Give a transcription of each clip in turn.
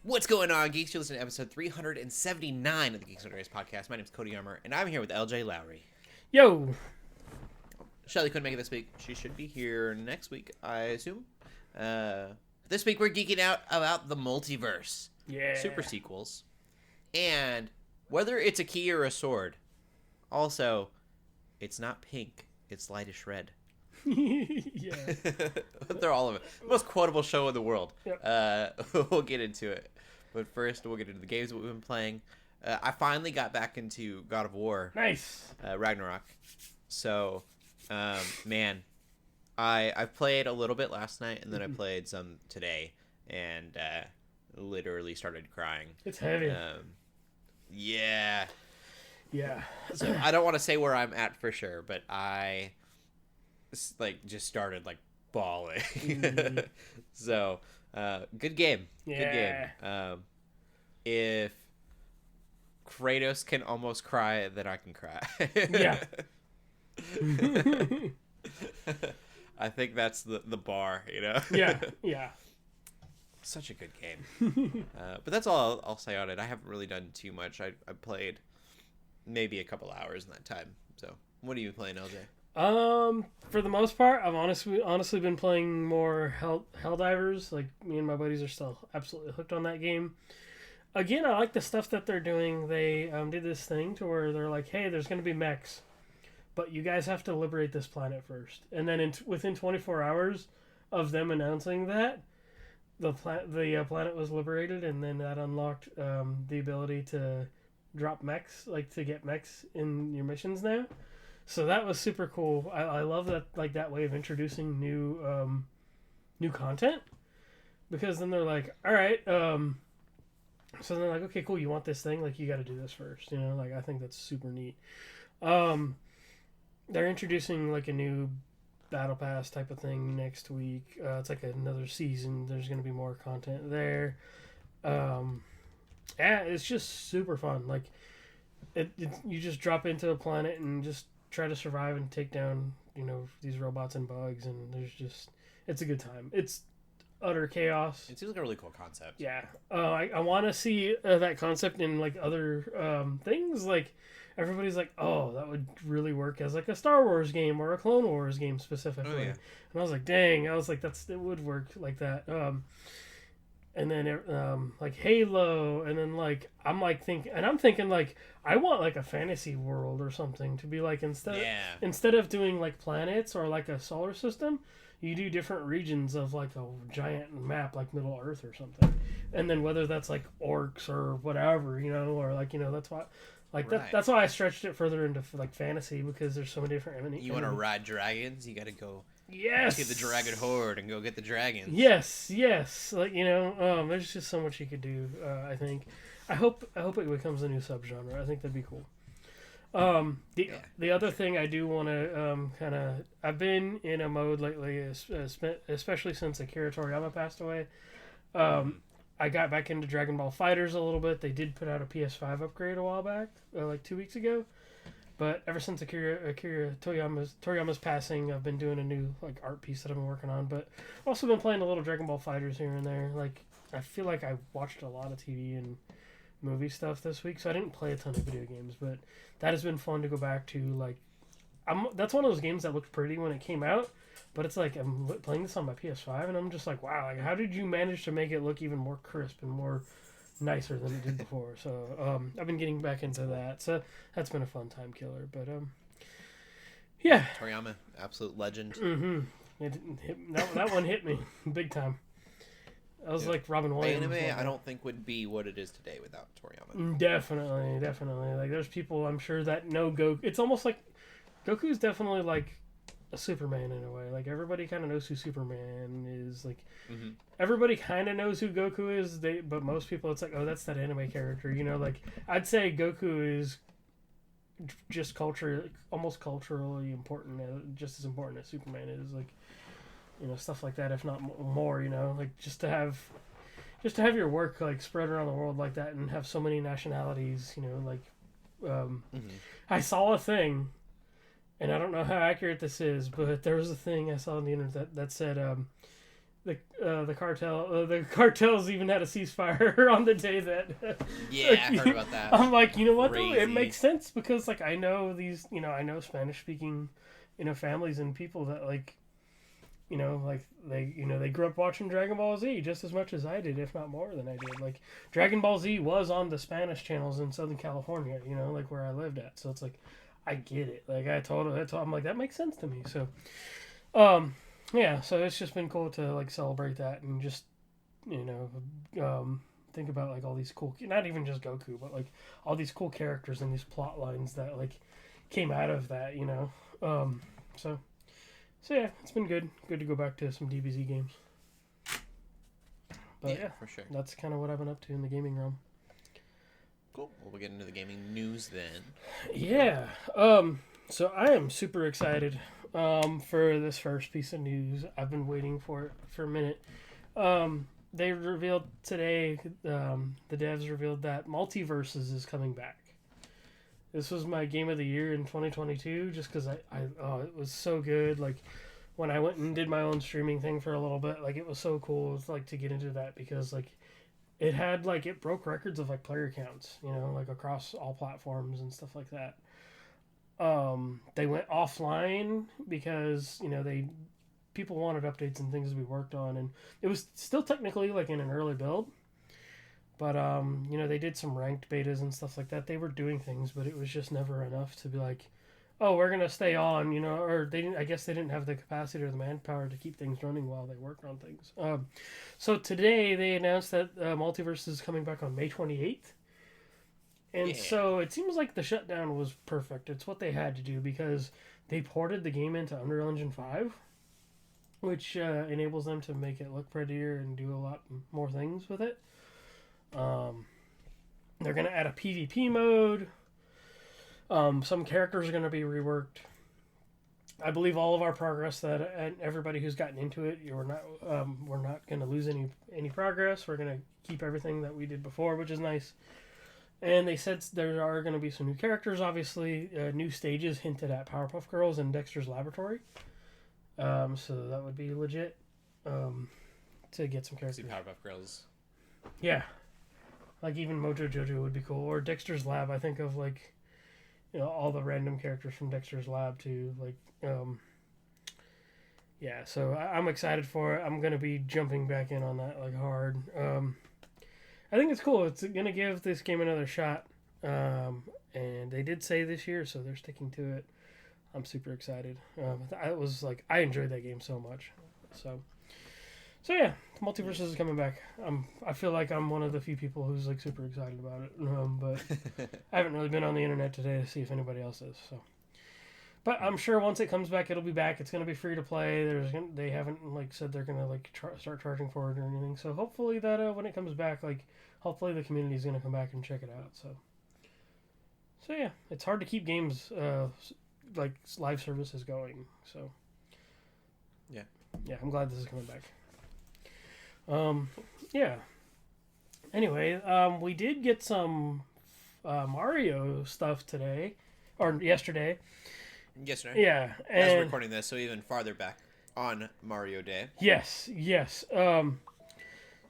What's going on, Geeks? You're listening to episode 379 of the Geeks Under Grace podcast. My name's Cody Armour, and I'm here with Lj.Lowery. Yo! Shelley couldn't make it this week. She should be here next week, I assume. This week we're geeking out about the multiverse. Yeah. Super sequels. And whether it's a key or a sword. Also, it's not pink. It's lightish red. Yeah. They're all of it. The most quotable show in the world. Yep. We'll get into it. But first, we'll get into the games that we've been playing. I finally got back into God of War. Nice. Ragnarok. So, man, I played a little bit last night, and then I played some today, and literally started crying. It's heavy. Yeah. Yeah. So I don't want to say where I'm at for sure, but I just started bawling. Mm-hmm. So good game. Yeah. Good game. If Kratos can almost cry, then I can cry. Yeah. I think that's the bar, you know. Yeah. Yeah. Such a good game. But that's all I'll say on it. I haven't really done too much. I played maybe a couple hours in that time. So what are you playing, LJ? For the most part, I've honestly been playing more Helldivers. Like, me and my buddies are still absolutely hooked on that game. Again, I like the stuff that they're doing. They did this thing to where they're like, hey, there's going to be mechs, but you guys have to liberate this planet first. And then within 24 hours of them announcing that, the planet was liberated, and then that unlocked the ability to drop mechs, to get mechs in your missions now. So that was super cool. I love that, that way of introducing new content, because then they're like, all right, so they're like, okay, cool, you want this thing, you got to do this first, I think that's super neat. They're introducing a new battle pass type of thing next week. It's another season. There's going to be more content there. Yeah, it's just super fun. You just drop into a planet and just try to survive and take down, these robots and bugs, and it's a good time. It's utter chaos. It seems like a really cool concept. Yeah. I want to see that concept in other things. Everybody's like, oh, that would really work as a Star Wars game or a Clone Wars game specifically. Oh, yeah. And I was like, dang, it would work like that. And then Halo, and then I'm thinking I want a fantasy world or something to be instead of doing planets or a solar system, you do different regions of a giant map Middle Earth or something. And then whether that's orcs or whatever, or that's why. Right. That's why I stretched it further into fantasy, because there's so many different. You want to ride dragons? You got to go. Yes. Get the dragon horde and go get the dragons. Yes. There's just so much you could do. I think. I hope it becomes a new subgenre. I think that'd be cool. The other thing I do want to I've been in a mode lately, especially since Akira Toriyama passed away. I got back into Dragon Ball FighterZ a little bit. They did put out a PS5 upgrade a while back, 2 weeks ago. But ever since Akira Toriyama's passing, I've been doing a new art piece that I've been working on. But I've also been playing a little Dragon Ball FighterZ here and there. I feel like I watched a lot of TV and movie stuff this week, so I didn't play a ton of video games. But that has been fun to go back to. That's one of those games that looked pretty when it came out. But it's I'm playing this on my PS5, and I'm just wow, how did you manage to make it look even more crisp and more nicer than it did before? So I've been getting back into that. So that's been a fun time killer. But yeah. Toriyama, absolute legend. Mm-hmm. That one hit me big time. I was like Robin Williams. Anime, I don't think would be what it is today without Toriyama. Definitely. There's people I'm sure that know Goku. It's almost like Goku's definitely a Superman in a way. Everybody kind of knows who Superman is. Everybody kind of knows who Goku is. But most people, it's oh, that's that anime character. I'd say Goku is just almost culturally important, just as important as Superman is. Stuff like that, if not more. Just to have your work spread around the world like that, and have so many nationalities. I saw a thing. And I don't know how accurate this is, but there was a thing I saw on the internet that said the cartels even had a ceasefire on the day that. Yeah, I heard about that. I'm like, you know what? Though? It Crazy. makes sense because like I know Spanish speaking, families and people that like, they grew up watching Dragon Ball Z just as much as I did, if not more than I did. Like Dragon Ball Z was on the Spanish channels in Southern California, like where I lived at. So it's like, I get it. Like I told I'm like, that makes sense to me. So, yeah. So it's just been cool to like celebrate that and just, think about like all these cool, not even just Goku, but like all these cool characters and these plot lines that like came out of that, So yeah, it's been good. Good to go back to some DBZ games. But yeah, for sure. That's kind of what I've been up to in the gaming realm. Cool. Well, we'll get into the gaming news then. Yeah. So I am super excited for this first piece of news. I've been waiting for it for a minute. They revealed today, the devs revealed that Multiversus is coming back. This was my game of the year in 2022 just because it was so good. Like when I went and did my own streaming thing for a little bit, like it was so cool like to get into that because like it had like it broke records of like player counts, like across all platforms and stuff like that. They went offline because people wanted updates and things to be worked on, and it was still technically like in an early build. But, they did some ranked betas and stuff like that. They were doing things, but it was just never enough to be like, oh, we're going to stay on, or I guess they didn't have the capacity or the manpower to keep things running while they worked on things. So today they announced that Multiverse is coming back on May 28th. And so it seems like the shutdown was perfect. It's what they had to do because they ported the game into Unreal Engine 5, which enables them to make it look prettier and do a lot more things with it. They're going to add a PvP mode. Some characters are going to be reworked. I believe all of our progress and everybody who's gotten into it, we're not going to lose any progress. We're going to keep everything that we did before, which is nice. And they said there are going to be some new characters, obviously. New stages hinted at Powerpuff Girls and Dexter's Laboratory. So that would be legit to get some characters. See Powerpuff Girls. Yeah. Like even Mojo Jojo would be cool. Or Dexter's Lab. I think of like, all the random characters from Dexter's Lab too. Like, yeah, so I'm excited for it. I'm going to be jumping back in on that like hard. I think it's cool. It's going to give this game another shot. And they did say this year, so they're sticking to it. I'm super excited. I enjoyed that game so much. So yeah, Multiversus is coming back. I feel like I'm one of the few people who's like super excited about it. But I haven't really been on the internet today to see if anybody else is. So, but I'm sure once it comes back, it'll be back. It's gonna be free to play. They haven't like said they're gonna like start charging for it or anything. So hopefully that when it comes back, like hopefully the community is gonna come back and check it out. So yeah, it's hard to keep games like live services going. So yeah, I'm glad this is coming back. Yeah. Anyway, we did get some Mario stuff today, or yesterday. Yesterday. Yeah. As we're recording this, so even farther back on Mario Day. Yes.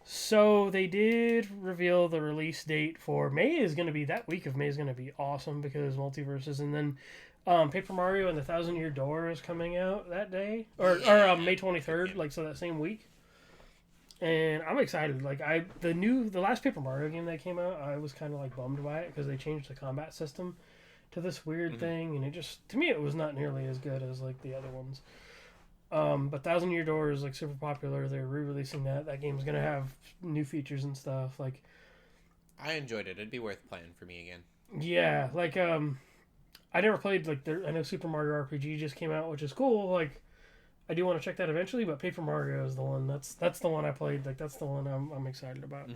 So they did reveal the release date for May that week of May is going to be awesome because Multiverses, and then Paper Mario and the 1,000-Year Door is coming out that day, or May 23rd, like so that same week. And I'm excited. Like the last Paper Mario game that came out, I was kind of like bummed by it because they changed the combat system to this weird thing, and to me it was not nearly as good as like the other ones. But 1,000-Year Door is like super popular. They're re-releasing that. That game's gonna have new features and stuff. Like, I enjoyed it. It'd be worth playing for me again. Yeah, like I never played like I know Super Mario RPG just came out, which is cool. Like, I do want to check that eventually, but Paper Mario is the one. That's the one I played. Like that's the one I'm excited about.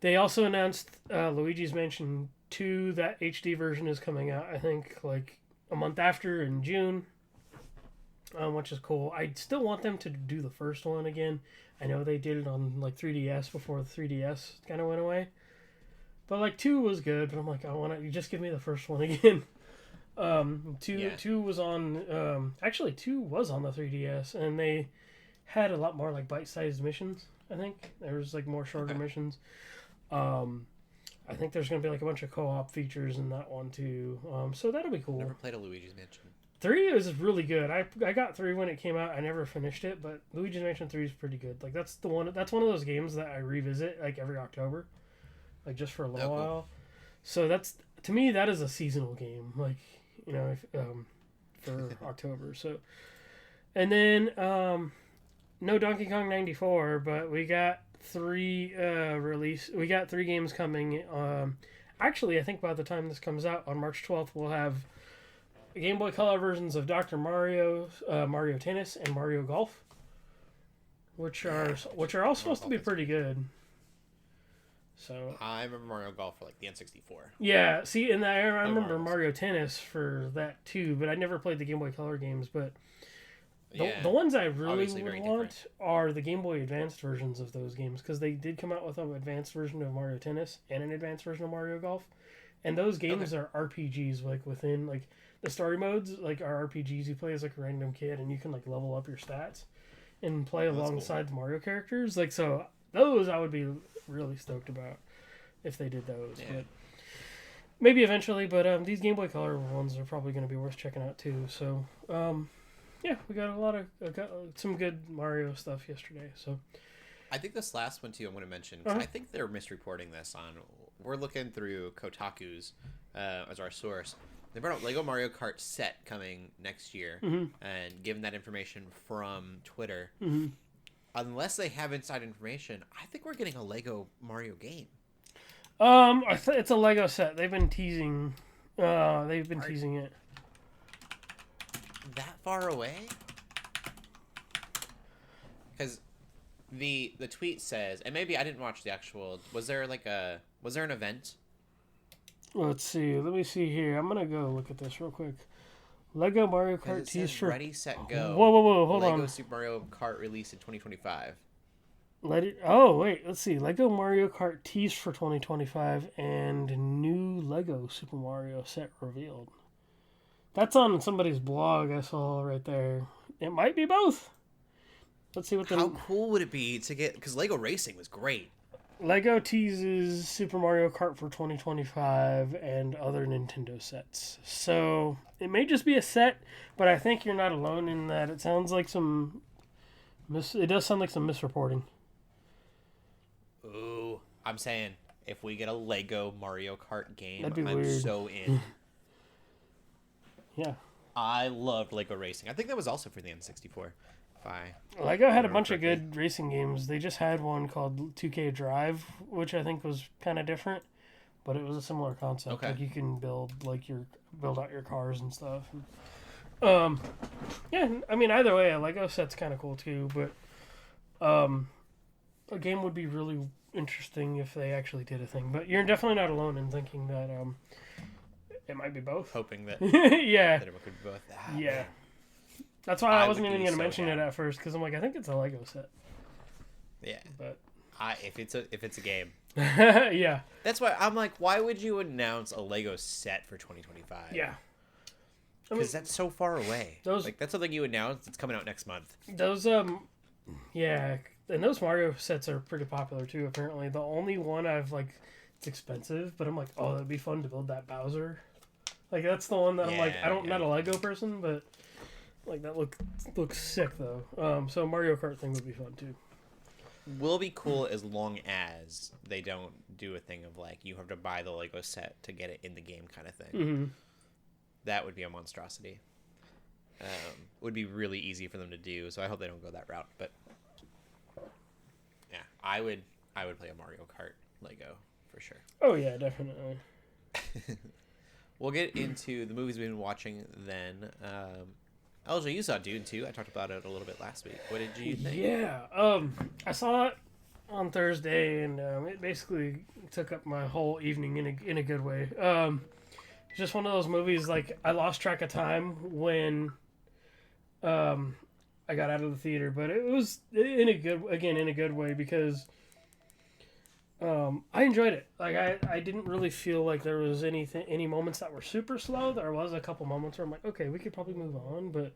They also announced Luigi's Mansion 2. That HD version is coming out. I think like a month after in June, which is cool. I still want them to do the first one again. I know they did it on like 3DS before the 3DS kind of went away, but like 2 was good. But I'm like, I want to just give me the first one again. Two was on actually 2 was on the 3DS, and they had a lot more like bite-sized missions. I think there was like more shorter missions. I think there's going to be like a bunch of co-op features in that one too. So that'll be cool. Never played a Luigi's Mansion. 3 is really good. I got 3 when it came out. I never finished it, but Luigi's Mansion 3 is pretty good. Like that's one of those games that I revisit like every October, like just for a little while. So that's, to me, that is a seasonal game. Like, you know, for October. So, and then no Donkey Kong 94, but we got 3 games coming. Actually, I think by the time this comes out on March 12th, we'll have Game Boy Color versions of Dr. Mario, Mario Tennis, and Mario Golf, which are all supposed to be pretty good. So I remember Mario Golf for like the N64. Yeah, see, and I remember Mario Tennis for that too, but I never played the Game Boy Color games. But the ones I really would want are the Game Boy Advanced versions of those games, because they did come out with an advanced version of Mario Tennis and an advanced version of Mario Golf, and those games are RPGs. Like within like the story modes, like are RPGs. You play as like a random kid, and you can like level up your stats and play alongside the Mario characters. Like, so those I would be really stoked about if they did those. Yeah. But maybe eventually. But these Game Boy Color ones are probably going to be worth checking out too. So yeah, we got some good Mario stuff yesterday. So I think this last one too I want to mention, 'cause I think they're misreporting this on. We're looking through Kotaku's as our source. They brought out Lego Mario Kart set coming next year, and given that information from Twitter, unless they have inside information, I think we're getting a Lego Mario game. It's a Lego set. They've been teasing. Teasing it. That far away? Because the tweet says, and maybe I didn't watch the actual. Was there an event? Let's see. Let me see here. I'm gonna go look at this real quick. Lego Mario Kart tease for Ready Set Go. Whoa! Hold on. Lego Super Mario Kart release in 2025. Let's see. Lego Mario Kart tease for 2025 and new Lego Super Mario set revealed. That's on somebody's blog I saw right there. It might be both. Let's see what How cool would it be to get, because Lego Racing was great. Lego teases Super Mario Kart for 2025 and other Nintendo sets. So it may just be a set, but I think you're not alone in that. It sounds like it does sound like some misreporting. Ooh, I'm saying if we get a Lego Mario Kart game, That'd be I'm weird. so in. Yeah. I loved Lego Racing. I think that was also for the N64. Lego had a bunch of good racing games. They just had one called 2K Drive, which I think was kind of different, but it was a similar concept. Okay. Like you can build out your cars and stuff. Yeah, I mean either way, a Lego set's kind of cool too. But a game would be really interesting if they actually did a thing. But you're definitely not alone in thinking that it might be both. Hoping that yeah, that it could be both. Yeah. Man. That's why I wasn't even going to mention it at first, because I'm like, I think it's a Lego set. Yeah. But if it's a game. yeah. That's why I'm like, why would you announce a Lego set for 2025? Yeah. Because that's so far away. That's something you announced. It's coming out next month. Those yeah, and those Mario sets are pretty popular too. Apparently, the only one it's expensive, but I'm like, oh, that'd be fun to build that Bowser. Like that's the one that I'm like, not a Lego person, but. Like that looks sick though. So Mario Kart thing would be fun too. Will be cool as long as they don't do a thing of like you have to buy the Lego set to get it in the game kind of thing. Mm-hmm. That would be a monstrosity. Would be really easy for them to do. So I hope they don't go that route. But yeah, I would play a Mario Kart Lego for sure. Oh yeah, definitely. We'll get into the movies we've been watching then. LJ, you saw Dune 2. I talked about it a little bit last week. What did you think? Yeah, I saw it on Thursday, and it basically took up my whole evening in a good way. It's just one of those movies, like, I lost track of time when I got out of the theater, but it was in a good way, because I enjoyed it. Like, I didn't really feel like there was any moments that were super slow. There was a couple moments where I'm like, okay, we could probably move on, but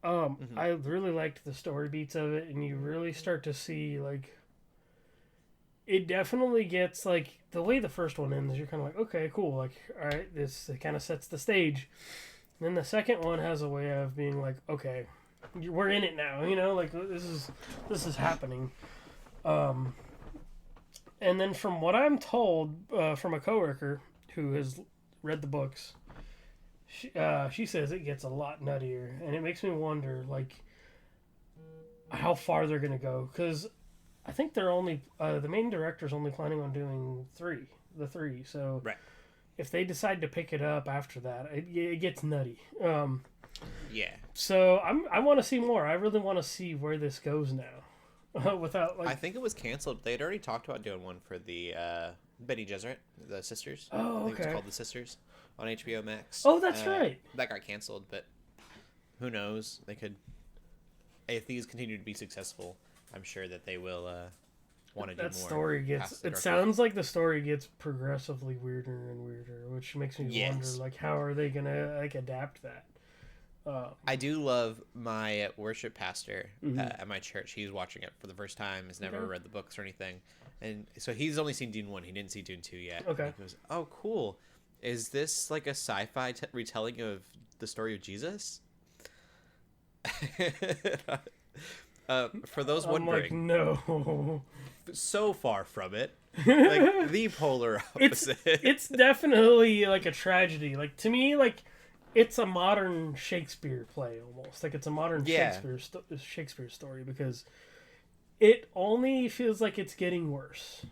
I really liked the story beats of it, and you really start to see, like, it definitely gets, like, the way the first one ends, you're kind of like, okay, cool, like, all right, this kind of sets the stage. And then the second one has a way of being like, okay, we're in it now, you know, like, this is happening. And then from what I'm told from a coworker who has read the books, she says it gets a lot nuttier, and it makes me wonder, like, how far they're gonna go, because I think they're only the main director's only planning on doing the three. So right. If they decide to pick it up after that, it gets nutty. Yeah. So I want to see more. I really want to see where this goes now. Without, like, I think it was canceled. They'd already talked about doing one for the Bene Gesserit, the sisters. Oh, okay. I think it's called The Sisters on HBO Max. Oh, that's right. That got canceled, but who knows? They could, if these continue to be successful, I'm sure that they will want to do more. That story gets. It sounds like the story gets progressively weirder and weirder, which makes me wonder, like, how are they gonna, like, adapt that? I do love my worship pastor at my church. He's watching it for the first time. Has never read the books or anything, and so he's only seen Dune 1. He didn't see Dune 2 yet. Okay. He goes, "Oh, cool. Is this like a sci-fi retelling of the story of Jesus?" For those wondering, like, no. So far from it. Like, the polar opposite. It's definitely, like, a tragedy. Like, to me, like, it's a modern Shakespeare play almost. Like, it's a modern Shakespeare story, because it only feels like it's getting worse.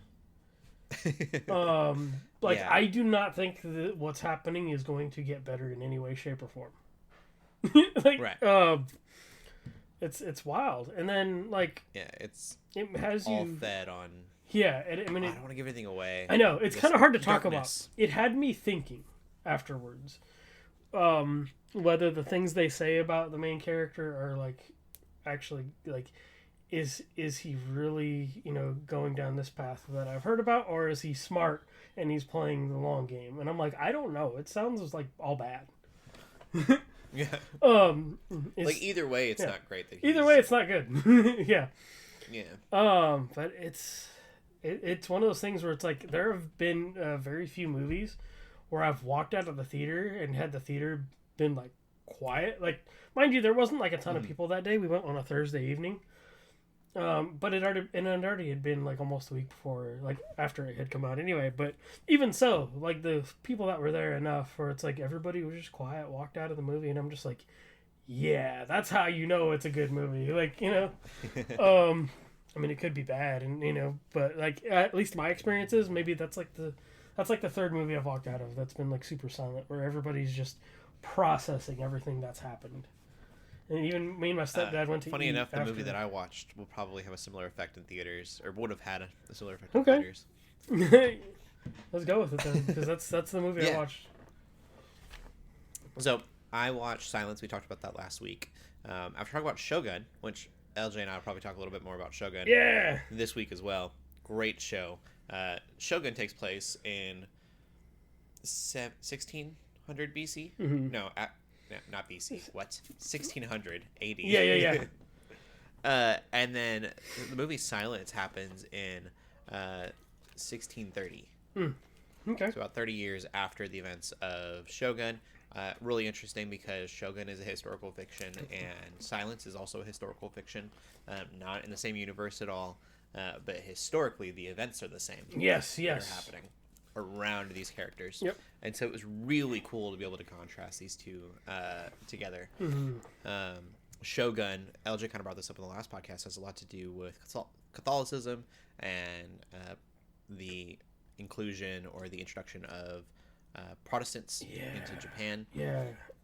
I do not think that what's happening is going to get better in any way, shape, or form. Like, right. It's wild. And then, like, it has all fed on. Yeah, I don't want to give anything away. I know it's kind of hard to talk about. It had me thinking afterwards, whether the things they say about the main character are, like, actually, like, is he really, you know, going down this path that I've heard about, or is he smart and he's playing the long game? And I'm like, I don't know. It sounds like all bad. Yeah. Like, either way, it's not great. Either way, it's not good. Yeah. Yeah. But it's one of those things where it's like, there have been very few movies where I've walked out of the theater and had the theater been, like, quiet. Like, mind you, there wasn't, like, a ton of people that day. We went on a Thursday evening. But it already had been, like, almost a week before, like, after it had come out anyway. But even so, like, the people that were there enough where it's like everybody was just quiet, walked out of the movie, and I'm just like, yeah, that's how you know it's a good movie. Like, you know, I mean, it could be bad, and, you know, but, like, at least my experience is maybe that's like the third movie I've walked out of that's been, like, super silent, where everybody's just processing everything that's happened. And even me and my stepdad went to. Funny enough, the movie that I watched will probably have a similar effect in theaters, or would have had a similar effect in theaters. Let's go with it then, because that's the movie I watched. So I watched Silence. We talked about that last week. After talking about Shogun, which LJ and I will probably talk a little bit more about Shogun. This week as well. Great show. Shogun takes place in 1600 BC. No. No, not BC. What? 1600 AD. Yeah. And then the movie Silence happens in 1630. Okay. So about 30 years after the events of Shogun. Really interesting because Shogun is a historical fiction and Silence is also a historical fiction. Not in the same universe at all, but historically the events are the same. Yes. That are happening around these characters. Yep. And so it was really cool to be able to contrast these two together. Shogun, LJ kind of brought this up in the last podcast, has a lot to do with Catholicism and the inclusion or the introduction of Protestants into Japan.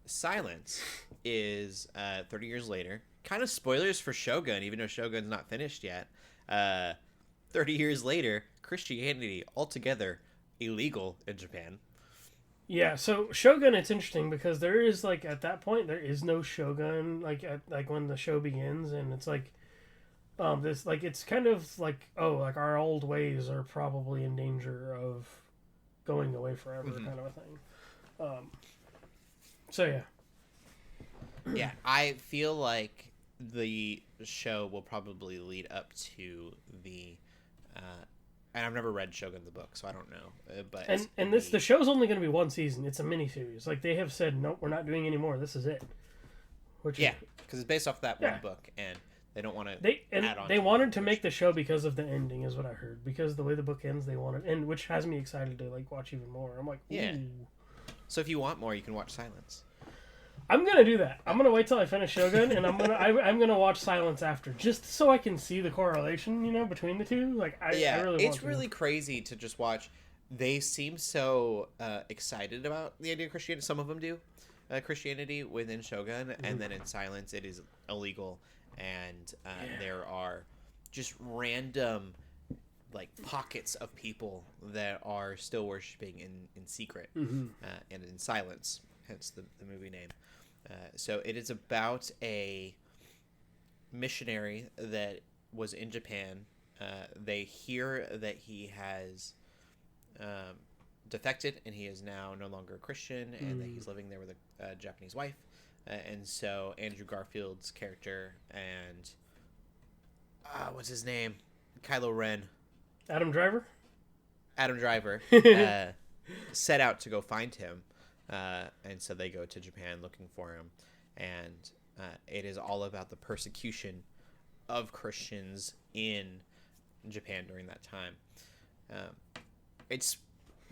Silence is 30 years later. Kind of spoilers for Shogun, even though Shogun's not finished yet. 30 years later, Christianity altogether illegal in Japan. Yeah, so Shogun, it's interesting because there is, like, at that point there is no Shogun, like, when the show begins, and it's like this, like, it's kind of like, oh, like, our old ways are probably in danger of going away forever, kind of a thing. So yeah. Yeah, I feel like the show will probably lead up to the and I've never read Shogun the book, so I don't know. But the show's only going to be one season. It's a miniseries. Like they have said, nope, we're not doing any more. This is it. Because it's based off that one book, and they don't want to. They wanted to make the show because of the ending, is what I heard. Because the way the book ends, they wanted, and which has me excited to like watch even more. I'm like, ooh. Yeah. So if you want more, you can watch Silence. I'm gonna do that. I'm gonna wait till I finish Shogun, and I'm gonna watch Silence after, just so I can see the correlation, between the two. Like, I really want it's really crazy to just watch. They seem so excited about the idea of Christianity. Some of them do Christianity within Shogun, and then in Silence, it is illegal, and there are just random like pockets of people that are still worshiping in secret and in silence. Hence the movie name. So it is about a missionary that was in Japan. They hear that he has defected and he is now no longer a Christian, and that he's living there with a Japanese wife. And so Andrew Garfield's character and what's his name? Kylo Ren. Adam Driver set out to go find him. And so they go to Japan looking for him, and it is all about the persecution of Christians in Japan during that time. It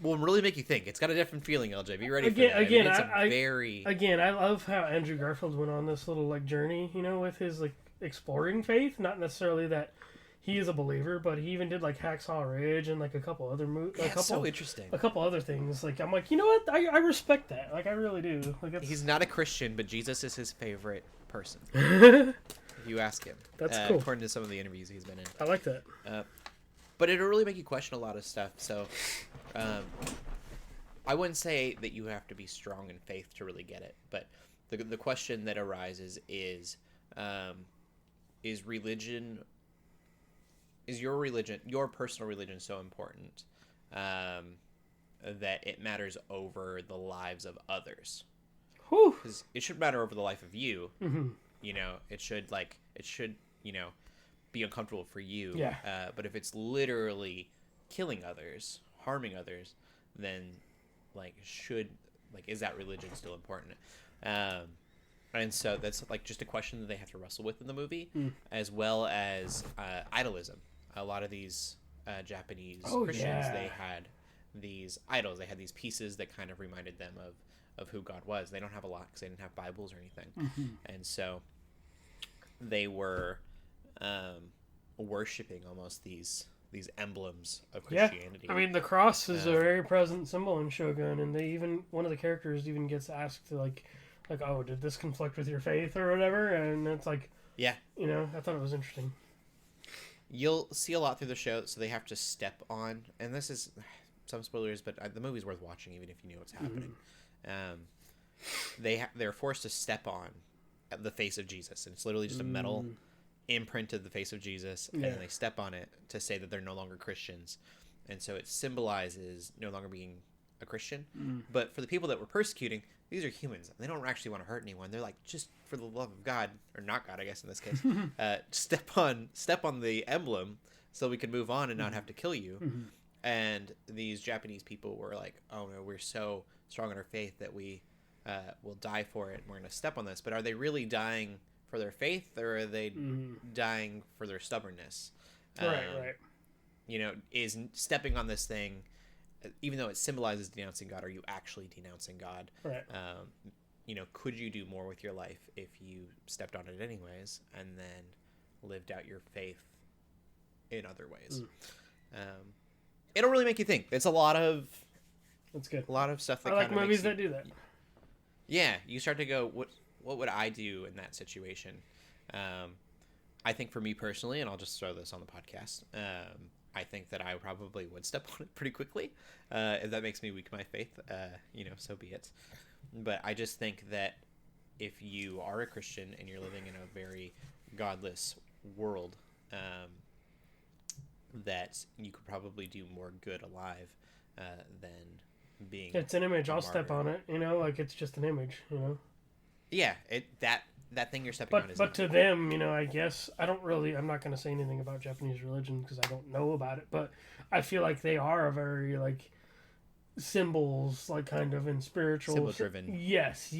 will really make you think. It's got a different feeling, LJ. Be ready for that. I love how Andrew Garfield went on this little like journey, with his like exploring faith. Not necessarily that he is a believer, but he even did like Hacksaw Ridge and like a couple other movies. Yeah, so interesting. A couple other things. Like I'm like, you know what? I respect that. Like I really do. Like he's not a Christian, but Jesus is his favorite person. If you ask him, that's cool. According to some of the interviews he's been in. I like that. But it'll really make you question a lot of stuff. So, I wouldn't say that you have to be strong in faith to really get it. But the question that arises is religion. Is your personal religion, so important that it matters over the lives of others? Because it should matter over the life of you. Mm-hmm. It should be uncomfortable for you. Yeah. But if it's literally killing others, harming others, then is that religion still important? And so that's like just a question that they have to wrestle with in the movie, as well as idolism. A lot of these Japanese Christians, they had these idols. They had these pieces that kind of reminded them of who God was. They don't have a lot because they didn't have Bibles or anything. And so they were worshiping almost these emblems of Christianity. Yeah. I mean, the cross is a very present symbol in Shogun, and one of the characters even gets asked to like, oh, did this conflict with your faith or whatever? And it's like, yeah, I thought it was interesting. You'll see a lot through the show, so they have to step on, and this is some spoilers, but the movie's worth watching even if you knew what's happening. They're forced to step on the face of Jesus, and it's literally just a metal imprint of the face of Jesus, and then they step on it to say that they're no longer Christians, and so it symbolizes no longer being a Christian. But for the people that were persecuting, these are humans. They don't actually want to hurt anyone. They're like, just for the love of God, or not God, I guess in this case, step on the emblem so we can move on and not have to kill you. And these Japanese people were like, oh no, we're so strong in our faith that we will die for it, and we're going to step on this. But are they really dying for their faith, or are they dying for their stubbornness? Right. Is stepping on this thing, even though it symbolizes denouncing God, are you actually denouncing God? Right. Could you do more with your life if you stepped on it anyways and then lived out your faith in other ways? It'll really make you think. It's a lot of... That's good. A lot of stuff that I like movies that do that. Yeah, you start to go, what would I do in that situation? I think for me personally, and I'll just throw this on the podcast, I think that I probably would step on it pretty quickly. If that makes me weaken my faith, so be it. But I just think that if you are a Christian and you're living in a very godless world, that you could probably do more good alive than being... It's an image. I'll step on it, it's just an image, Yeah, that thing you're stepping on is. But to them, I guess I'm not going to say anything about Japanese religion because I don't know about it. But I feel like they are a very like symbols, like kind of in spiritual symbol driven. Yes,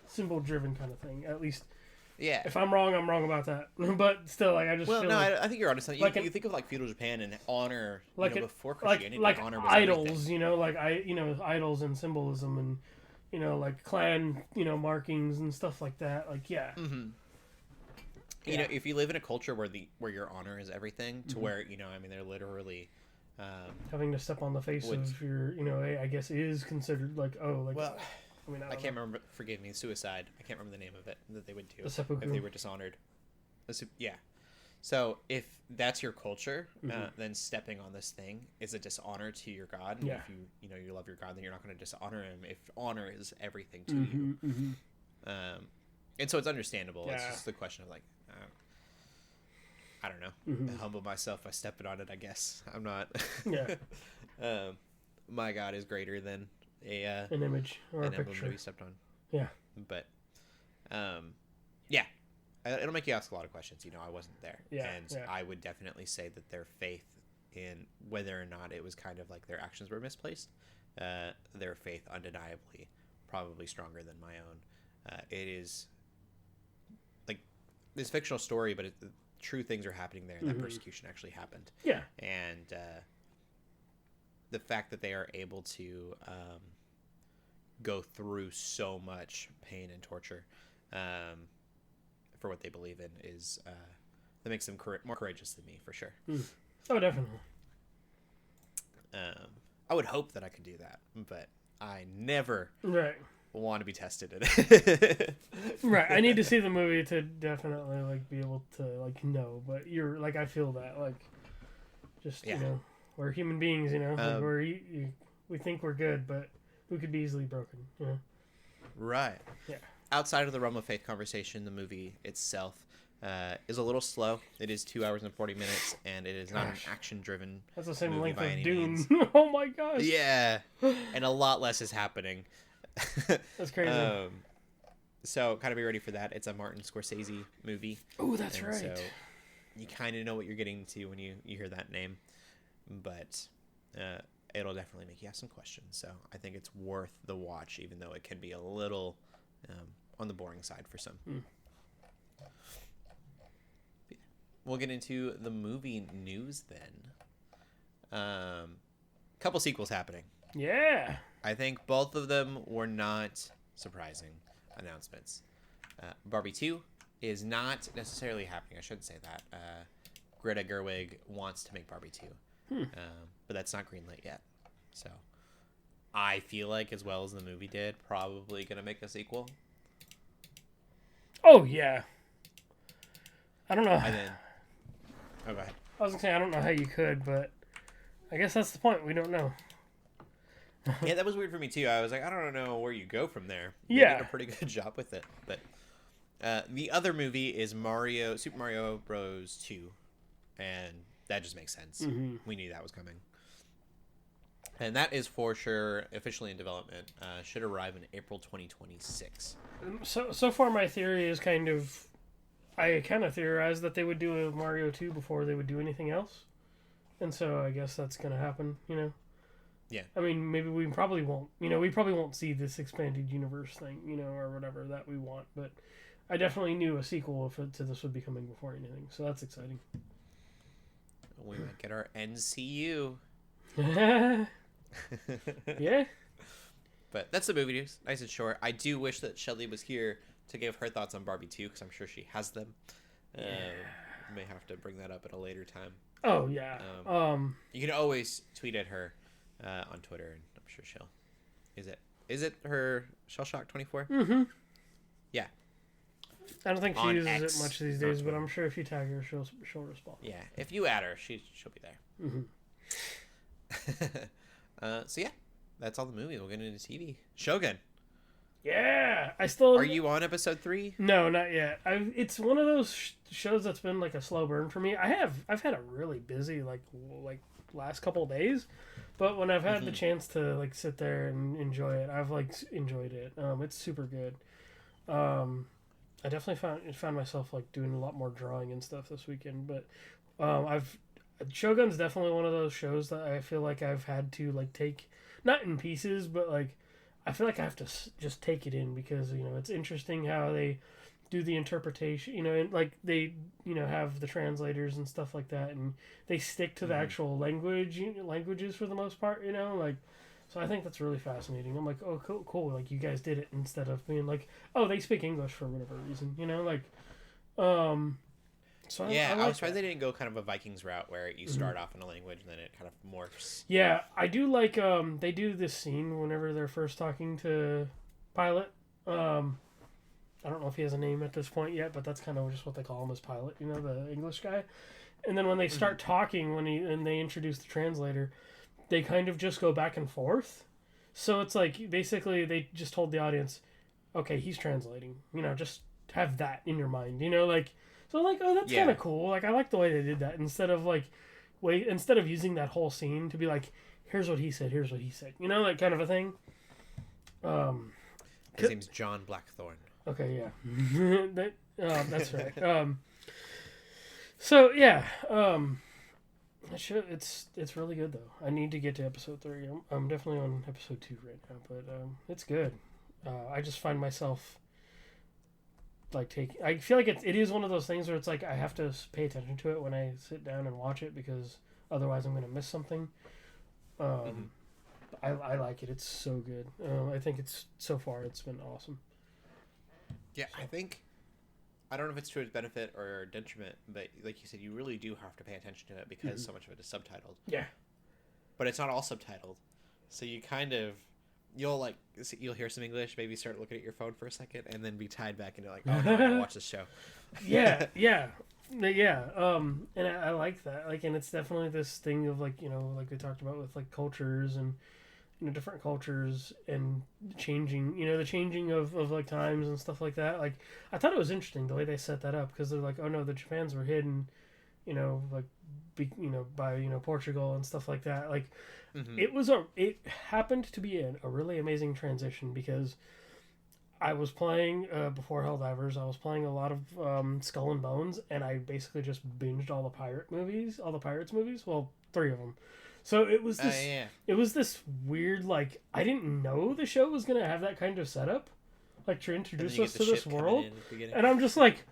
symbol driven kind of thing. At least. Yeah. If I'm wrong, I'm wrong about that. But still, like I just feel I think you're honest. You think of like feudal Japan and honor, before Christianity, honor was idols, everything. Idols and symbolism and like clan, markings and stuff like that. Like yeah. Mm-hmm. If you live in a culture where your honor is everything, to where they're literally having to step on the face of your, I guess is considered like well. I can't remember. Forgive me. Suicide. I can't remember the name of it that they would do if they were dishonored. Yeah. So if that's your culture, then stepping on this thing is a dishonor to your God. And if you love your God, then you're not going to dishonor him. If honor is everything to you, and so it's understandable. Yeah. It's just the question of like, I don't know. I humble myself by stepping on it. I guess I'm not. Yeah. My God is greater than an image or a picture that we stepped on. Yeah. But yeah, it'll make you ask a lot of questions. I wasn't there. Yeah. And I would definitely say that their faith in whether or not it was kind of like their actions were misplaced, their faith undeniably probably stronger than my own. It is like this fictional story, but true things are happening there, and that persecution actually happened. Yeah. And the fact that they are able to go through so much pain and torture for what they believe in is that makes them more courageous than me, for sure. Oh, definitely. I would hope that I could do that, but I never want to be tested in it. Right. I need to see the movie to definitely like be able to like know, but you're like, I feel that like just we're human beings, like we think we're good, but we could be easily broken, Right. Yeah. Outside of the realm of faith conversation, the movie itself is a little slow. It is 2 hours and 40 minutes, and it is not an action-driven. That's the same length of Dune. Oh my gosh. Yeah, and a lot less is happening. That's crazy. So kind of be ready for that. It's a Martin Scorsese movie. Oh, that's right. So you kind of know what you're getting to when you hear that name. But it'll definitely make you ask some questions. So I think it's worth the watch, even though it can be a little on the boring side for some. We'll get into the movie news then. Couple sequels happening. Yeah. I think both of them were not surprising announcements. Barbie 2 is not necessarily happening. I shouldn't say that. Greta Gerwig wants to make Barbie 2. But that's not greenlit yet. So I feel like, as well as the movie did, probably going to make a sequel. Oh, yeah. I don't know. And then... Oh, go ahead. I was going to say, I don't know how you could, but I guess that's the point. We don't know. Yeah, that was weird for me, too. I was like, I don't know where you go from there. They did a pretty good job with it. But the other movie is Super Mario Bros. 2. And that just makes sense. We knew that was coming. And that is for sure officially in development. Should arrive in April 2026. So far, my theory is I kind of theorized that they would do a Mario 2 before they would do anything else. And so I guess that's going to happen, Yeah. I mean, maybe we probably won't, we probably won't see this expanded universe thing, or whatever that we want. But I definitely knew a sequel to this would be coming before anything. So that's exciting. We might get our NCU. Yeah. But that's the movie news. Nice and short. I do wish that Shelley was here to give her thoughts on Barbie 2, because I'm sure she has them. May have to bring that up at a later time. Oh, yeah. You can always tweet at her on Twitter, and I'm sure she'll... Is it her Shellshock24? Mm-hmm. Yeah. I don't think she uses X, it much these days, but I'm sure if you tag her, she'll respond. Yeah, if you add her, she'll be there. So yeah, that's all the movies. We'll get into TV. Shogun. Yeah, Are you on episode 3? No, not yet. It's one of those shows that's been like a slow burn for me. I've had a really busy like last couple of days, but when I've had the chance to like sit there and enjoy it, I've like enjoyed it. It's super good. I definitely found myself like doing a lot more drawing and stuff this weekend. But I've Shogun's definitely one of those shows that I feel like I've had to like take not in pieces, but like I feel like I have to just take it in because it's interesting how they do the interpretation, and like they have the translators and stuff like that, and they stick to the actual languages for the most part, like. So I think that's really fascinating. I'm like, oh, cool. Like you guys did it instead of being like, oh, they speak English for whatever reason, like. So I like was surprised they didn't go kind of a Vikings route where you start off in a language and then it kind of morphs. Yeah, I do like they do this scene whenever they're first talking to Pilot. I don't know if he has a name at this point yet, but that's kind of just what they call him as Pilot, the English guy. And then when they start talking, and they introduce the translator, they kind of just go back and forth. So it's like basically they just told the audience, okay, he's translating. Just have that in your mind. Like. So like, oh, that's kind of cool. Like, I like the way they did that instead of using that whole scene to be like, here's what he said, like kind of a thing. His name's John Blackthorne. Okay, yeah, that's right. So yeah, it's really good though. I need to get to episode 3. I'm definitely on episode 2 right now, but it's good. I just find myself. I feel like it is one of those things where it's like I have to pay attention to it when I sit down and watch it because otherwise I'm going to miss something. I like it. It's so good. I think so far it's been awesome. Yeah, so. I don't know if it's to its benefit or detriment, but like you said, you really do have to pay attention to it because so much of it is subtitled. Yeah. But it's not all subtitled. So you kind of... You'll hear some English, maybe start looking at your phone for a second, and then be tied back into like, oh no, I gotta watch this show. yeah. And I like that. Like, and it's definitely this thing of like like we talked about with like cultures and different cultures and changing, the changing of like times and stuff like that. Like, I thought it was interesting the way they set that up because they're like, oh no, the Japans were hidden, by Portugal and stuff like that. Like. It happened to be a really amazing transition because I was playing before Helldivers. I was playing a lot of Skull and Bones, and I basically just binged all the Pirates movies. Well, 3 of them. So it was this. It was this weird like I didn't know the show was gonna have that kind of setup, like to introduce us to this world, and I'm just like,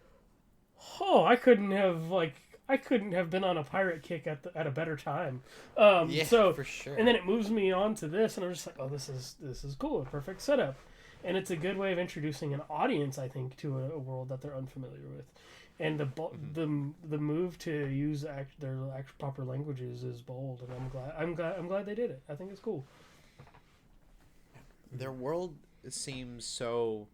oh, I couldn't have been on a pirate kick at a better time. So for sure. And then it moves me on to this, and I'm just like, oh, this is cool, a perfect setup, and it's a good way of introducing an audience, I think, to a world that they're unfamiliar with, and the move to use their actual proper languages is bold, and I'm glad they did it. I think it's cool. Their world seems so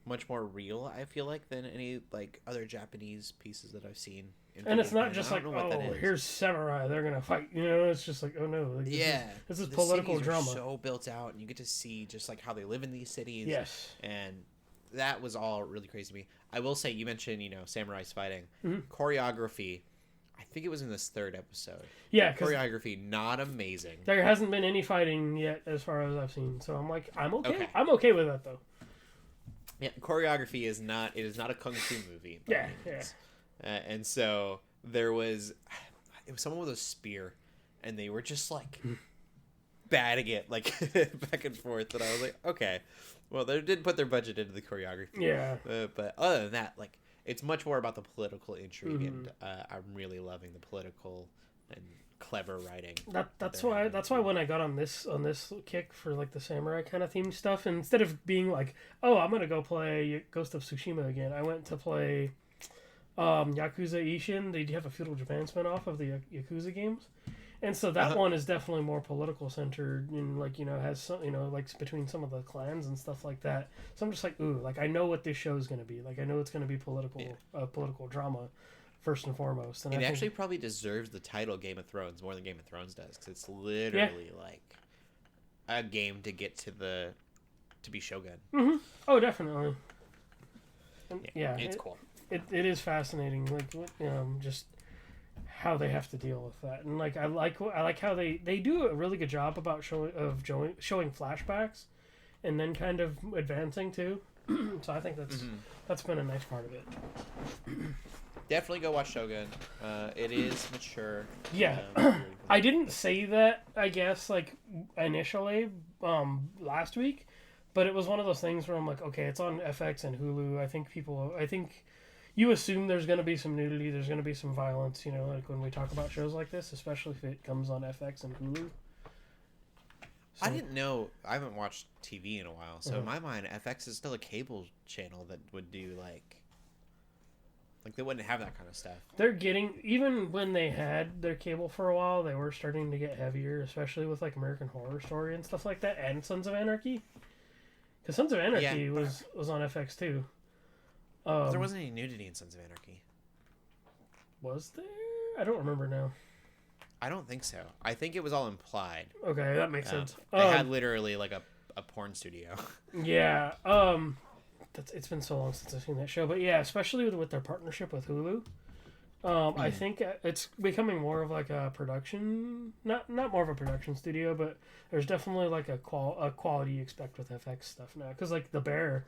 much more real, I feel like, than any like other Japanese pieces that I've seen. And it's not just like, oh, here's samurai, they're gonna fight. It's just like, oh no, like, this is political drama. Are so built out, and you get to see just like how they live in these cities. Yes, and that was all really crazy to me. I will say, you mentioned samurais fighting, choreography. I think it was in this 3rd episode. Yeah, choreography not amazing. There hasn't been any fighting yet, as far as I've seen. So I'm like, I'm okay. I'm okay with that though. Yeah, choreography is not a kung fu movie. Yeah. And so it was someone with a spear, and they were just like batting it like back and forth, and I was like, okay, well, they did put their budget into the choreography. Yeah. But other than that, like, it's much more about the political intrigue, and I'm really loving the political and clever writing. That's why when I got on this kick for like the samurai kind of themed stuff, instead of being like, oh, I'm gonna go play Ghost of Tsushima again, I went to play Yakuza Ishin. They have a Feudal Japan spinoff of the Yakuza games, and so that one is definitely more political centered and like has some like between some of the clans and stuff like that. So I'm just like, ooh, like I know what this show is gonna be. Like I know it's gonna be political drama. First and foremost, and it actually probably deserves the title Game of Thrones more than Game of Thrones does, because it's literally like a game to get to be Shogun. Mm-hmm. Oh, definitely. And, it's cool. It is fascinating, like just how they have to deal with that, and like I like how they do a really good job about showing flashbacks, and then kind of advancing too. So I think that's been a nice part of it. Definitely go watch Shogun. It is mature. Yeah. I didn't say that, I guess, like, initially, last week, but it was one of those things where I'm like, okay, it's on FX and Hulu. I think you assume there's going to be some nudity, there's going to be some violence, you know, like when we talk about shows like this, especially if it comes on FX and Hulu. So, I didn't know. I haven't watched TV in a while, so in my mind, FX is still a cable channel that would do, like they wouldn't have that kind of stuff. They're getting, even when they had their cable for a while, they were starting to get heavier, especially with, like, American Horror Story and stuff like that, and Sons of Anarchy. Because Sons of Anarchy was on FX, too. There wasn't any nudity in Sons of Anarchy. Was there? I don't remember now. I don't think so. I think it was all implied. Okay, that makes sense. They had literally, like, a porn studio. Yeah. It's been so long since I've seen that show. But, yeah, especially with their partnership with Hulu. I think it's becoming more of, like, a production... Not more of a production studio, but there's definitely, like, a quality you expect with FX stuff now. Because, like, The Bear...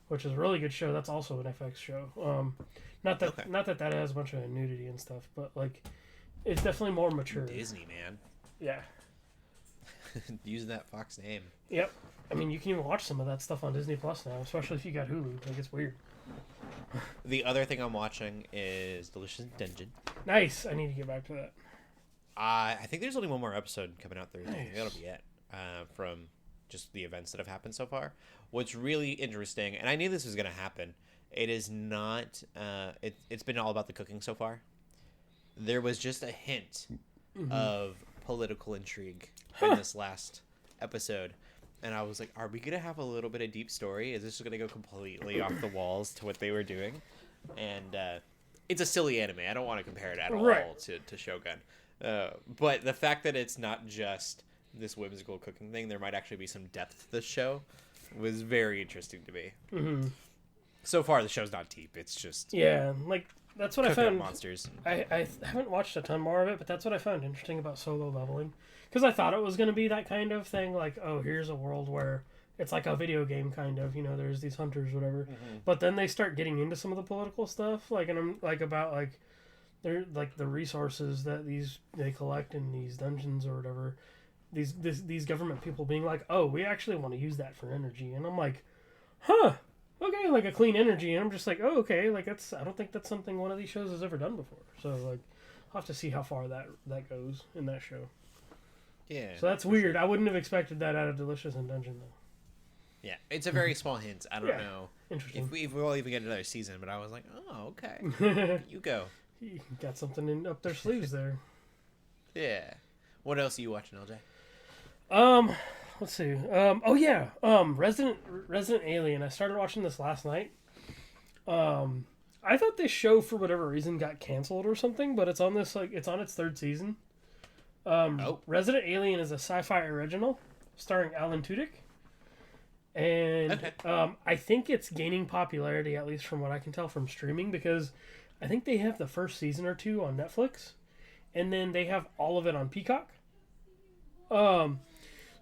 which is a really good show. That's also an FX show. Not that has a bunch of nudity and stuff, but like, it's definitely more mature. Disney, man. Yeah. Using that Fox name. Yep. I mean, you can even watch some of that stuff on Disney Plus now, especially if you got Hulu. Like, it's weird. The other thing I'm watching is Delicious Dungeon. Nice. I need to get back to that. I think there's only one more episode coming out Thursday. Nice. That'll be it. From just the events that have happened so far. What's really interesting, and I knew this was going to happen, it is not, it's been all about the cooking so far. There was just a hint of political intrigue in this last episode. And I was like, are we going to have a little bit of deep story? Is this going to go completely off the walls to what they were doing? And it's a silly anime. I don't want to compare it at all to Shogun. But the fact that it's not just this whimsical cooking thing, there might actually be some depth to the show, was very interesting to me. Mm-hmm. So far, the show's not deep. It's just like that's what I found. Monsters. I haven't watched a ton more of it, but that's what I found interesting about Solo Leveling, because I thought it was going to be that kind of thing, like, oh, here's a world where it's like a video game kind of, you know, there's these hunters, whatever. But then they start getting into some of the political stuff, like, and I'm like about like they're like the resources that they collect in these dungeons or whatever. These government people being like, oh, we actually want to use that for energy, and I'm like, huh, okay, like a clean energy, and I'm just like, oh, okay, like I don't think that's something one of these shows has ever done before. So like, I'll have to see how far that goes in that show. Yeah. So that's weird. Sure. I wouldn't have expected that out of Delicious and Dungeon though. Yeah, it's a very small hint. I don't know. Interesting. If we'll even get another season, but I was like, oh, okay, you go. You got something up their sleeves there. Yeah. What else are you watching, LJ? Let's see. Resident Alien. I started watching this last night. I thought this show, for whatever reason, got canceled or something, but it's on its third season. Resident Alien is a sci-fi original starring Alan Tudyk. And I think it's gaining popularity, at least from what I can tell from streaming, because I think they have the first season or two on Netflix, and then they have all of it on Peacock.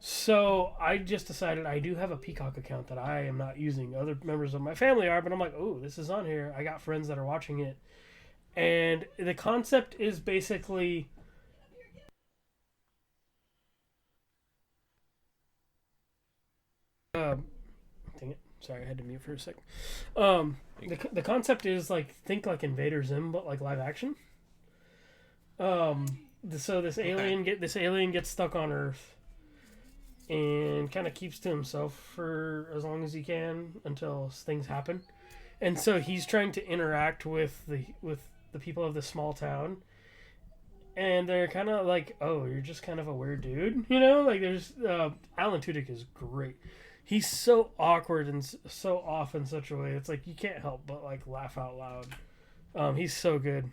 So I just decided I do have a Peacock account that I am not using. Other members of my family are, but I'm like, oh, this is on here. I got friends that are watching it. And the concept is basically... dang it. Sorry, I had to mute for a second. The concept is, like, think like Invader Zim, but like live action. So this alien gets stuck on Earth and kind of keeps to himself for as long as he can until things happen. And so he's trying to interact with the people of this small town. And they're kind of like, oh, you're just kind of a weird dude, you know? Like, there's Alan Tudyk is great. He's so awkward and so off in such a way. It's like you can't help but like laugh out loud. He's so good.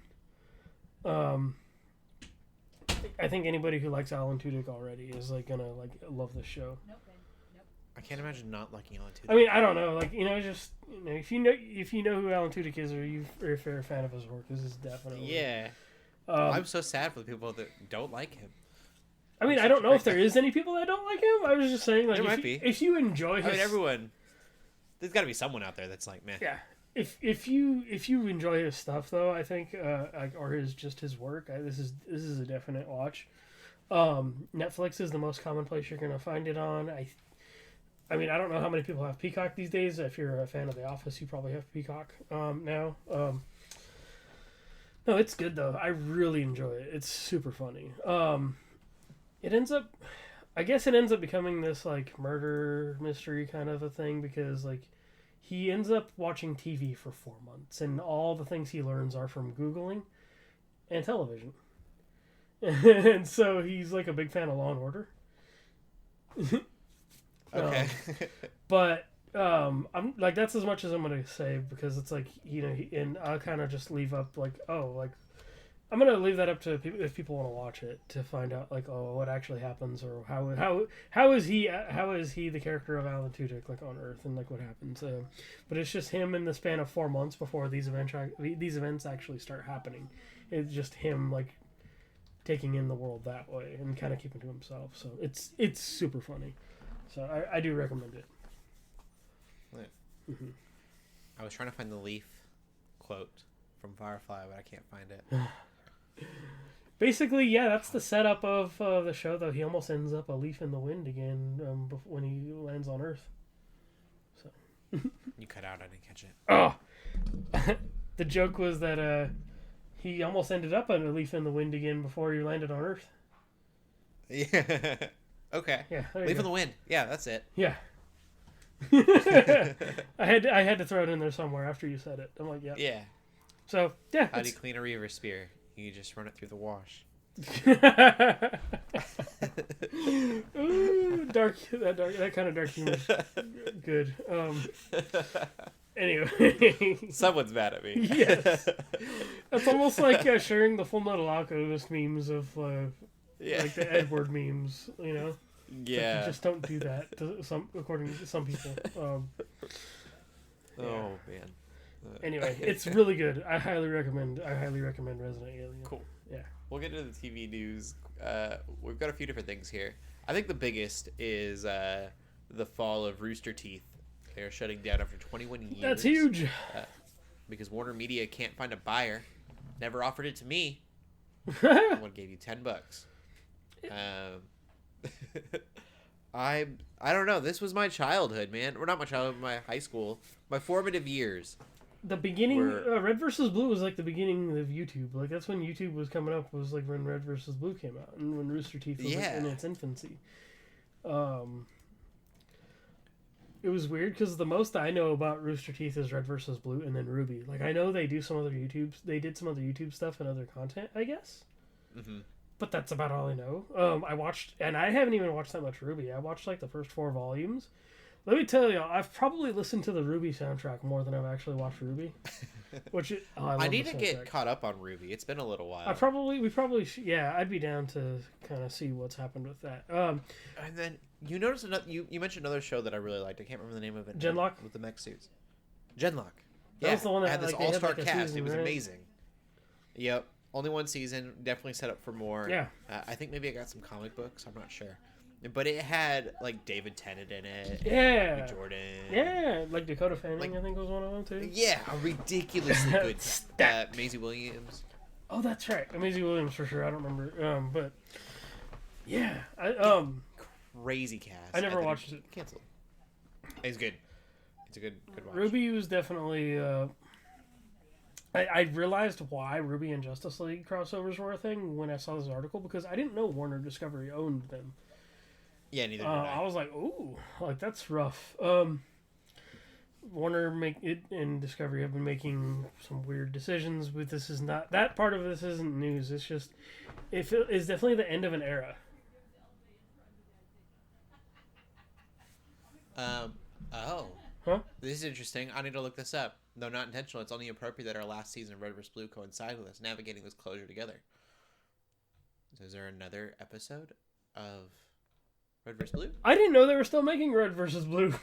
I think anybody who likes Alan Tudyk already is like gonna like love this show. Nope. I can't imagine not liking Alan Tudyk. I mean, I don't know, like, you know, just, you know, if you know who Alan Tudyk is, or you're a fan of his work, this is definitely. Yeah. I'm so sad for the people that don't like him. I mean, I don't know if there is any people that don't like him. I was just saying, like, there might be. If you enjoy his... I mean, everyone there's got to be someone out there that's like, meh. Yeah. If you enjoy his stuff though, I think or his work, this is a definite watch. Netflix is the most common place you're gonna find it on. I mean, I don't know how many people have Peacock these days. If you're a fan of The Office, you probably have Peacock now. No, it's good though. I really enjoy it. It's super funny. It ends up becoming this like murder mystery kind of a thing because like he ends up watching TV for 4 months and all the things he learns are from Googling and television. And so he's like a big fan of Law and Order. Okay. But I'm like, that's as much as I'm gonna say because it's like, you know, and I'll kind of just leave up like, I'm gonna leave that up to people if people want to watch it to find out like, what actually happens or how is he the character of Alan Tudyk like on Earth and like what happens. But it's just him in the span of 4 months before these events actually start happening. It's just him like taking in the world that way and kind of keeping to himself. So it's super funny. So I do recommend it. Right. Mm-hmm. I was trying to find the Leaf quote from Firefly, but I can't find it. Basically, yeah, that's the setup of the show, though. He almost ends up a leaf in the wind again when he lands on Earth. So You cut out, I didn't catch it. Oh! The joke was that he almost ended up a leaf in the wind again before he landed on Earth. Yeah. Okay. Yeah, Leaf in the wind. Yeah, that's it. Yeah. I had to throw it in there somewhere after you said it. I'm like, yeah. Yeah. So yeah. How do you clean a reaver spear? You just run it through the wash. Ooh, that kind of dark humor. Good. Anyway. Someone's mad at me. Yes. That's almost like sharing the Full Metal Alchemist memes of like the Edward memes, you know? Yeah. Like, just don't do that according to some people. Oh man. Anyway, it's really good. I highly recommend Resident Alien. Cool. Yeah. We'll get into the TV news. We've got a few different things here. I think the biggest is the fall of Rooster Teeth. They're shutting down after 21 years. That's huge. Because Warner Media can't find a buyer. Never offered it to me. Someone gave you $10. I don't know. This was my childhood, man. Or not my childhood, my high school. My formative years. The beginning, Red vs. Blue was like the beginning of YouTube. Like that's when YouTube was coming up. Was like when Red vs. Blue came out, and when Rooster Teeth was like, in its infancy. It was weird because the most I know about Rooster Teeth is Red vs. Blue, and then Ruby. Like I know they do some other They did some other YouTube stuff and other content, I guess. Mm-hmm. But that's about all I know. I watched, and I haven't even watched that much Ruby. I watched like the first 4 volumes. Let me tell you, I've probably listened to the Ruby soundtrack more than I've actually watched Ruby. I need to get caught up on Ruby. It's been a little while. I'd be down to kind of see what's happened with that. And then you noticed you mentioned another show that I really liked. I can't remember the name of it. Genlock? With the mech suits. Genlock. That was the one that had this all-star cast. Season, it was right? amazing. Yep. Only one season. Definitely set up for more. Yeah. I think maybe I got some comic books. I'm not sure. But it had, like, David Tennant in it. Yeah. And Jordan. Yeah. Like Dakota Fanning, I think, was one of them, too. Yeah. A ridiculously good. Maisie Williams. Oh, that's right. Maisie Williams, for sure. I don't remember. But, yeah. Crazy cast. I never watched it. Canceled. It's good. It's a good watch. Ruby was definitely... I realized why Ruby and Justice League crossovers were a thing when I saw this article because I didn't know Warner Discovery owned them. Yeah, neither did I. I was like, ooh, like that's rough. Warner and Discovery have been making some weird decisions, but this is not that part of this isn't news. It's just it's definitely the end of an era. Oh. Huh? This is interesting. I need to look this up. Though not intentional, it's only appropriate that our last season of Red vs. Blue coincide with us navigating this closure together. So is there another episode of Red vs. Blue? I didn't know they were still making Red vs. Blue.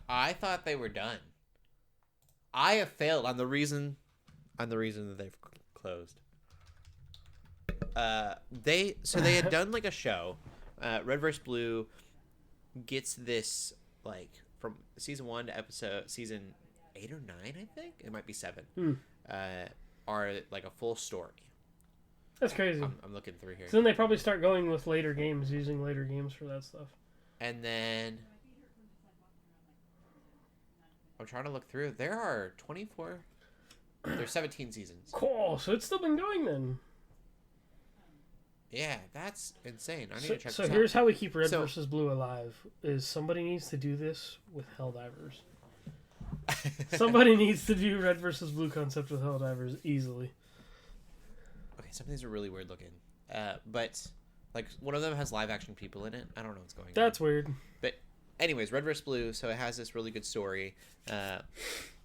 I thought they were done. I have failed on the reason that they've closed. They had done like a show. Red vs. Blue gets this like from season 1 to season 8 or 9, I think it might be 7, are like a full story. That's crazy. I'm looking through here. So then they probably start going with later games, using later games for that stuff. And then I'm trying to look through. There are 24. There's 17 seasons. Cool. So it's still been going then. Yeah, that's insane. I need to check this out. So here's how we keep Red versus Blue alive: is somebody needs to do this with Helldivers. Somebody needs to do Red versus Blue concept with Helldivers easily. Okay, some of these are really weird looking. But like one of them has live action people in it. I don't know what's going on. That's weird. But anyways, Red vs. Blue, so it has this really good story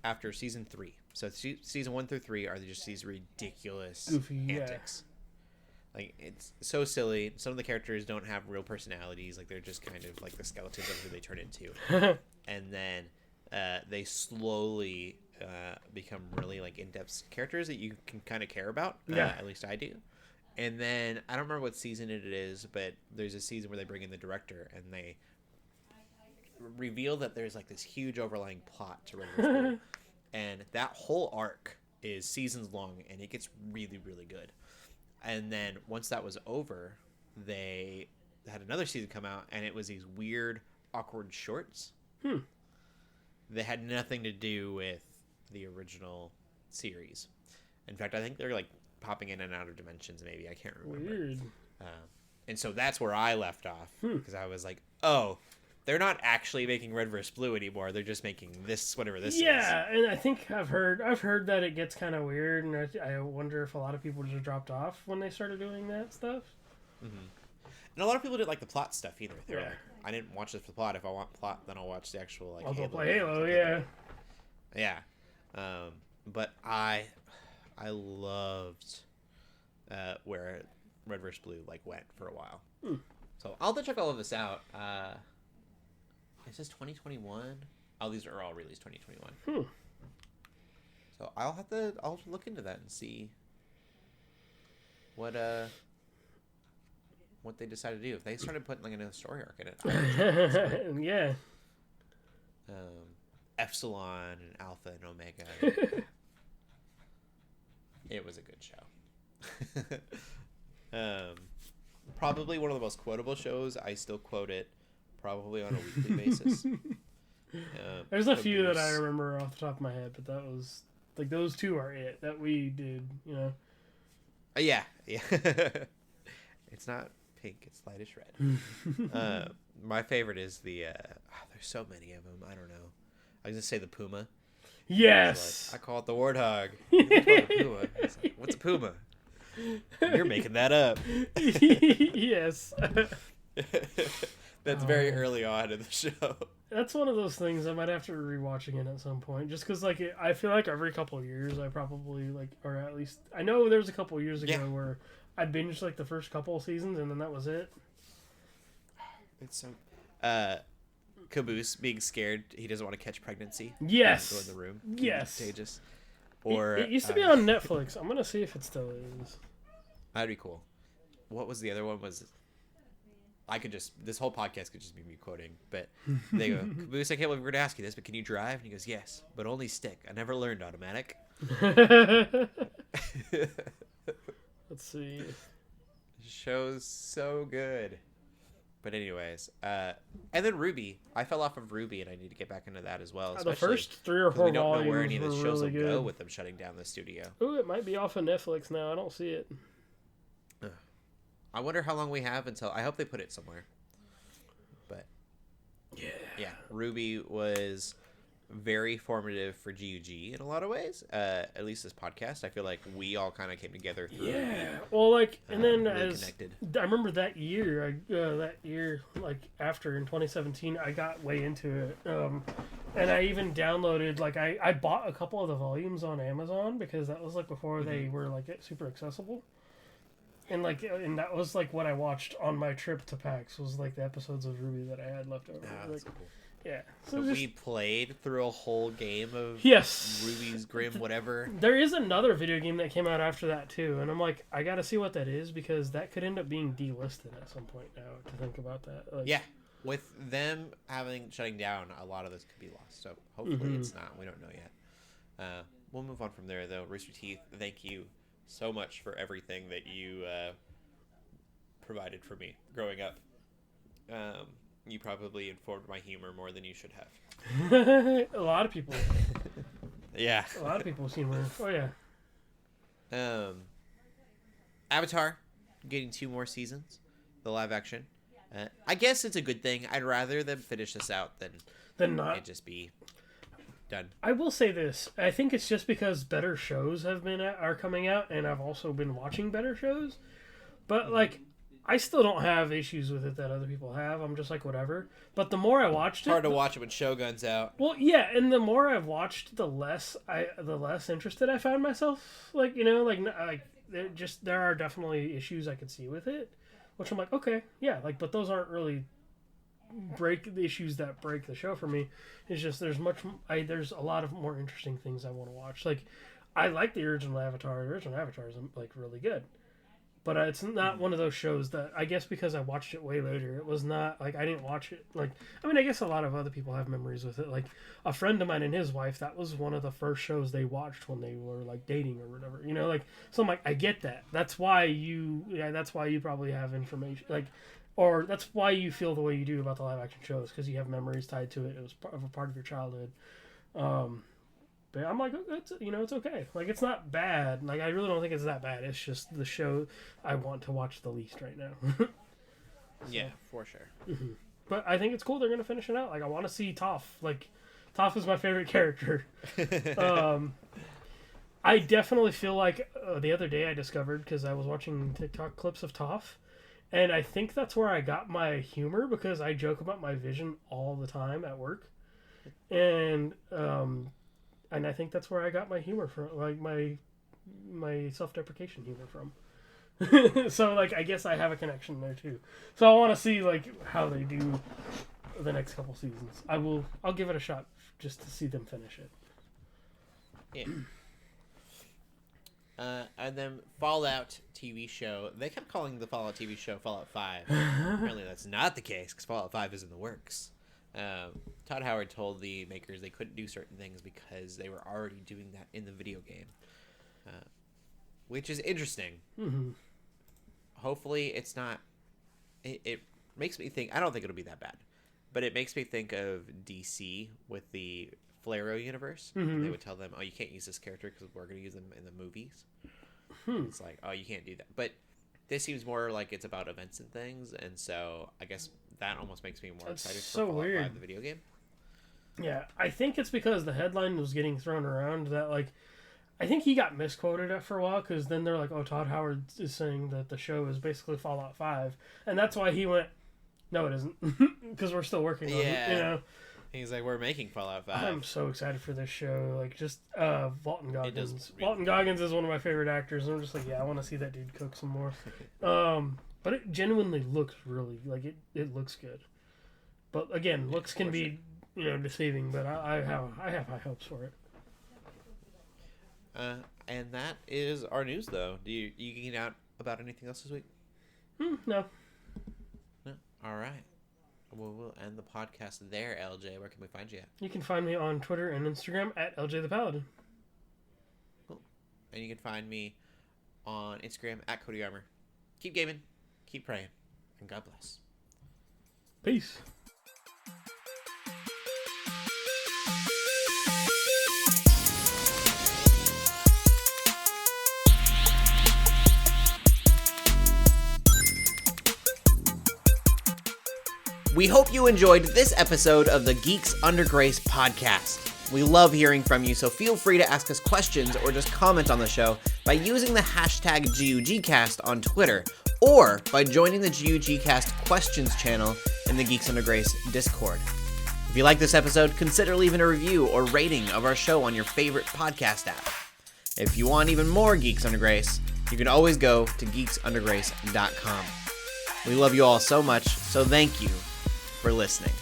after season 3. So season 1 through 3 are just these ridiculous antics. Like, it's so silly. Some of the characters don't have real personalities. Like, they're just kind of like the skeletons of who they turn into. And then they slowly become really like in-depth characters that you can kind of care about. At least I do. And then I don't remember what season it is, but there's a season where they bring in the director and they reveal that there's like this huge overlying plot to Red vs. Blue. And that whole arc is seasons long, and it gets really, really good. And then once that was over, they had another season come out, and it was these weird, awkward shorts. They had nothing to do with the original series. In fact, I think they're like popping in and out of dimensions, maybe. I can't remember. Weird. And so that's where I left off, because I was like, oh, they're not actually making Red vs. Blue anymore. They're just making this, whatever this is. Yeah, and I think I've heard that it gets kind of weird, and I wonder if a lot of people just dropped off when they started doing that stuff. Mm-hmm. And a lot of people didn't like the plot stuff either. They were like, I didn't watch this for the plot. If I want plot, then I'll watch the actual like. I'll go Halo play Halo, yeah. Yeah, but I loved where Red vs. Blue like went for a while. So I'll have to check all of this out. It says 2021. Oh, these are all released 2021. So I'll look into that and see what they decided to do. If they started putting like another story arc in it, yeah. Epsilon and Alpha and Omega. It was a good show. Probably one of the most quotable shows. I still quote it probably on a weekly basis. There's a few that I remember off the top of my head, but that was like those two are it that we did, you know. Yeah. It's not pink; it's lightish red. My favorite is the. There's so many of them. I don't know. I was gonna say the puma. Yes. Like, I call it the warthog. You call it a puma. Like, what's a puma? You're making that up. Yes. That's very early on in the show. That's one of those things I might have to rewatching it at some point, just because like I feel like every couple of years I probably like, or at least I know there was a couple of years ago where I binged like the first couple of seasons and then that was it. It's so. Caboose being scared he doesn't want to catch pregnancy. Yes. Go in the room. Yes. Contagious. Or it used to be on Netflix. I'm gonna see if it still is. That'd be cool. What was the other one? This whole podcast could just be me quoting, but they go, Caboose, I can't believe we're gonna ask you this, but can you drive? And he goes, yes, but only stick. I never learned automatic. Let's see. The show's so good. But anyways, and then Ruby. I fell off of Ruby, and I need to get back into that as well. The first 3 or 4 we don't volumes know where any of the shows really will good. go with them shutting down the studio. Ooh, it might be off of Netflix now. I don't see it. I wonder how long we have until. I hope they put it somewhere. But yeah, Ruby was very formative for GUG in a lot of ways. At least this podcast, I feel like we all kind of came together through. Yeah, well, like, and then really as connected. I remember that year, like after in 2017, I got way into it, and I even downloaded like I bought a couple of the volumes on Amazon because that was like before they were like super accessible. And that was like what I watched on my trip to PAX was like the episodes of Ruby that I had left over. That's cool. Yeah. So we played through a whole game of Ruby's Grim whatever. There is another video game that came out after that too, and I'm like, I gotta see what that is because that could end up being delisted at some point now to think about that. Like, yeah. with them shutting down, a lot of this could be lost. So hopefully it's not. We don't know yet. We'll move on from there, though. Rooster Teeth, thank you so much for everything that you provided for me growing up. You probably informed my humor more than you should have. A lot of people. Yeah. A lot of people's humor. Oh, yeah. Avatar, getting 2 more seasons, the live action. I guess it's a good thing. I'd rather them finish this out than not. It just be done. I will say this. I think it's just because better shows are coming out, and I've also been watching better shows. But, like, I still don't have issues with it that other people have. I'm just like, whatever. But the more I watched it... It's hard to watch it when Shogun's out. Well, yeah, and the more I've watched, the less interested I found myself. Like, you know, there are definitely issues I could see with it. Which I'm like, okay, yeah, like, but those aren't really the issues that break the show for me. It's just there's a lot of more interesting things I want to watch. Like, I like the original Avatar. The original Avatar is, like, really good. But it's not one of those shows that, I guess because I watched it way later, it was not, like, I didn't watch it, like, I mean, I guess a lot of other people have memories with it. Like, a friend of mine and his wife, that was one of the first shows they watched when they were, like, dating or whatever, you know, like, so I'm like, I get that. That's why you probably have information, like, or that's why you feel the way you do about the live action shows, because you have memories tied to it. It was a part of your childhood. But I'm like, it's okay. Like, it's not bad. Like, I really don't think it's that bad. It's just the show I want to watch the least right now. So, yeah, for sure. Mm-hmm. But I think it's cool they're going to finish it out. Like, I want to see Toph. Like, Toph is my favorite character. I definitely feel like the other day I discovered, because I was watching TikTok clips of Toph, and I think that's where I got my humor, because I joke about my vision all the time at work. And I think that's where I got my humor from, like my self-deprecation humor from. So, like, I guess I have a connection there too. So I want to see, like, how they do the next couple seasons. I'll give it a shot just to see them finish it. Yeah. And then Fallout TV show. They kept calling the Fallout TV show Fallout 5. Apparently that's not the case, because Fallout 5 is in the works. Todd Howard told the makers they couldn't do certain things because they were already doing that in the video game, which is interesting. Mm-hmm. Hopefully it's not. It makes me think. I don't think it'll be that bad, but it makes me think of DC with the Flaro universe. Mm-hmm. They would tell them, "Oh, you can't use this character because we're going to use them in the movies." It's like, "Oh, you can't do that." But this seems more like it's about events and things, and so I guess that almost makes me more excited for Fallout 5, the video game. Yeah, I think it's because the headline was getting thrown around that, like, I think he got misquoted for a while, because then they're like, oh, Todd Howard is saying that the show is basically Fallout 5, and that's why he went, no, it isn't, because we're still working on it, you know? He's like, we're making Fallout 5. I'm so excited for this show. Like, just Walton Goggins. Walton Goggins is one of my favorite actors, and I'm just like, yeah, I want to see that dude cook some more. But it genuinely looks really, like, it looks good. But again, looks can be, deceiving, but I have high hopes for it. And that is our news, though. Do you geek out about anything else this week? No. No? All right. Well, we'll end the podcast there, LJ. Where can we find you at? You can find me on Twitter and Instagram at LJ the Paladin. Cool. And you can find me on Instagram at Cody Armour. Keep gaming, keep praying, and God bless. Peace. We hope you enjoyed this episode of the Geeks Under Grace podcast. We love hearing from you, so feel free to ask us questions or just comment on the show by using the hashtag GUGcast on Twitter, or by joining the GUGcast questions channel in the Geeks Under Grace Discord. If you like this episode, consider leaving a review or rating of our show on your favorite podcast app. If you want even more Geeks Under Grace, you can always go to geeksundergrace.com. We love you all so much, so thank you for listening.